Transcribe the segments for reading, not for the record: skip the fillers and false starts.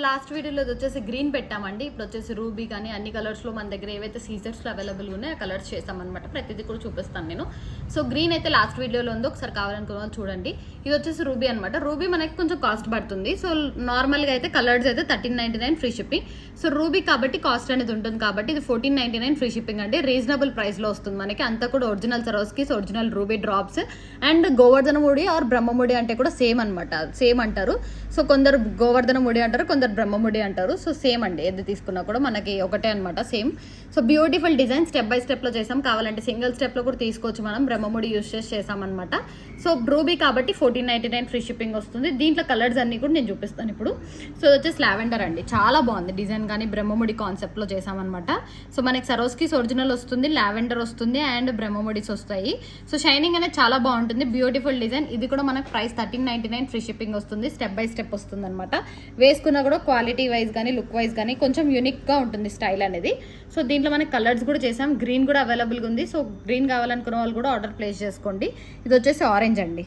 Last వీడియోలో వచ్చేసి green పెట్టామండి. ఇప్పుడు వచ్చేసి రూబీ కానీ అన్ని కలర్స్లో మన దగ్గర ఏవైతే సీజర్స్లో అవైలబుల్ ఉన్నాయో ఆ కలర్స్ చేస్తామన్నమాట. ప్రతిదీ కూడా చూపిస్తాను నేను. సో గ్రీన్ అయితే లాస్ట్ వీడియోలో ఉందో ఒకసారి కావాలనుకున్న వాళ్ళు చూడండి. ఇది వచ్చేసి రూబీ అనమాట. రూబీ మనకి కొంచెం కాస్ట్ పడుతుంది. సో నార్మల్గా అయితే కలర్స్ అయితే 1399 ఫ్రీ షిప్పింగ్. సో రూబీ కాబట్టి కాస్ట్ అనేది ఉంటుంది కాబట్టి ఇది 1499 ఫ్రీ షిప్పింగ్ అండి. రీజనబుల్ ప్రైస్లో వస్తుంది మనకి. అంతా కూడా original Swarovskis, original ruby drops and గోవర్ధన ముడి ఆర్ బ్రహ్మముడి అంటే కూడా సేమ్ అనమాట. సేమ్ అంటారు. సో కొందరు గోవర్ధన ముడి అంటారు, కొందరు బ్రహ్మముడి అంటారు. సో సేమ్ అండి, ఏది తీసుకున్నా కూడా మనకి ఒకటే అనమాట, same. So beautiful design step by స్టెప్లో చేసాం. కావాలంటే సింగిల్ స్టెప్లో కూడా తీసుకోవచ్చు. మనం బ్రహ్మముడి యూస్ చేసి చేసామన్నమాట. సో రూబీ కాబట్టి 1499 ఫ్రీ షిప్పింగ్ వస్తుంది. దీంట్లో కలర్స్ అన్ని కూడా నేను చూపిస్తాను ఇప్పుడు. సో వచ్చేసి లావెండర్ అండి, చాలా బాగుంది డిజైన్, కానీ బ్రహ్మముడి కాన్సెప్ట్లో చేసామన్నమాట. సో మనకి సరోస్కిస్ ఒరిజినల్ వస్తుంది, లావెండర్ వస్తుంది అండ్ బ్రహ్మముడిస్ వస్తాయి. సో షైనింగ్ అనేది చాలా బాగుంటుంది, బ్యూటిఫుల్ డిజైన్. ఇది కూడా మనకు ప్రైస్ 1399 ఫ్రీ షిప్పింగ్ వస్తుంది. స్టెప్ బై స్టెప్ వస్తుంది అనమాట. వేసుకున్నా కూడా క్వాలిటీ వైజ్ కానీ లుక్ వైజ్ కానీ కొంచెం యూనిక్గా ఉంటుంది స్టైల్ అనేది. సో దీంట్లో మనకి కలర్స్ కూడా చేసాం. గ్రీన్ కూడా అవైలబుల్గా ఉంది. సో గ్రీన్ కావాలనుకున్న వాళ్ళు కూడా ఆర్డర్ ప్లేస్ చేసుకోండి. ఇది వచ్చేసి ఆరెంజ్ అండి.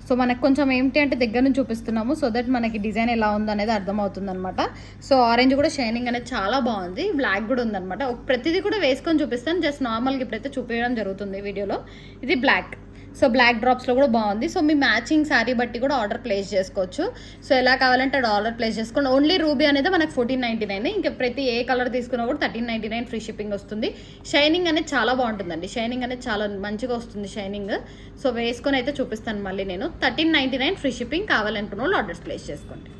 సో మనకు కొంచెం ఏంటి అంటే దగ్గర నుంచి చూపిస్తున్నాము, సో దట్ మనకి డిజైన్ ఎలా ఉంది అనేది అర్థమవుతుంది అనమాట. సో ఆరెంజ్ కూడా షైనింగ్ అనేది చాలా బాగుంది. బ్లాక్ కూడా ఉందన్నమాట. ప్రతిదీ కూడా వేసుకొని చూపిస్తాను. జస్ట్ నార్మల్గా ఇప్పుడైతే చూపించడం జరుగుతుంది వీడియోలో. ఇది బ్లాక్. సో బ్లాక్ డ్రాప్స్లో కూడా బాగుంది. సో మీ మ్యాచింగ్ శారీ బట్టి కూడా ఆర్డర్ ప్లేస్ చేసుకోవచ్చు. సో ఎలా కావాలంటే అది ఆర్డర్ ప్లేస్ చేసుకోండి. ఓన్లీ రూబీ అనేది మనకు 1499. ఇంకా ప్రతి ఏ కలర్ తీసుకున్నా కూడా 1399 ఫ్రీ షిప్పింగ్ వస్తుంది. షైనింగ్ అనేది చాలా బాగుంటుందండి. షైనింగ్ అనేది చాలా మంచిగా వస్తుంది షైనింగ్. సో వేసుకొని అయితే చూపిస్తాను మళ్ళీ నేను. 1399 ఫ్రీ షిప్పింగ్. కావాలనుకున్న వాళ్ళు ఆర్డర్స్ ప్లేస్ చేసుకోండి.